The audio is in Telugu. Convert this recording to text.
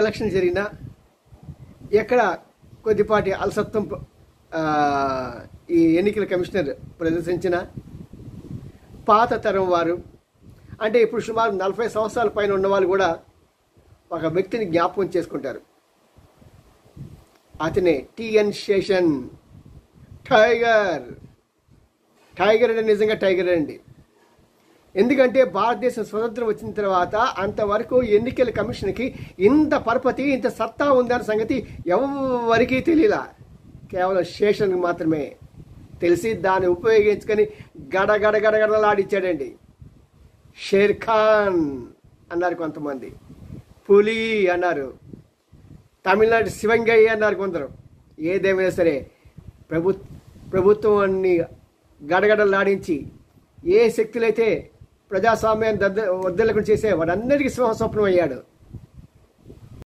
ఎలక్షన్ జరిగినా ఎక్కడ కొద్దిపాటి అలసత్వం ఈ ఎన్నికల కమిషనర్ ప్రదర్శించిన పాత తరం వారు, అంటే ఇప్పుడు సుమారు 40 సంవత్సరాల పైన ఉన్నవాళ్ళు కూడా ఒక వ్యక్తిని జ్ఞాపకం చేసుకుంటారు. అతనే టిఎన్ శేషన్. టైగర్ అంటే నిజంగా టైగర్ అండి. ఎందుకంటే భారతదేశం స్వతంత్రం వచ్చిన తర్వాత అంతవరకు ఎన్నికల కమిషన్కి ఇంత పరపతి, ఇంత సత్తా ఉందన్న సంగతి ఎవరికీ తెలియలా. కేవలం శేషన్కి మాత్రమే తెలిసి దాన్ని ఉపయోగించుకొని గడగడలాడిచ్చాడండి. షేర్ ఖాన్ అన్నారు కొంతమంది, పులి అన్నారు, తమిళనాడు శివంగయ్య అన్నారు కొందరు. ఏదేమైనా సరే ప్రభుత్వాన్ని గడగడలాడించి ఏ శక్తులైతే ప్రజాస్వామ్యాన్ని వద్దలకు చేసే వాడన్నిటికీ సింహస్వప్నం అయ్యాడు.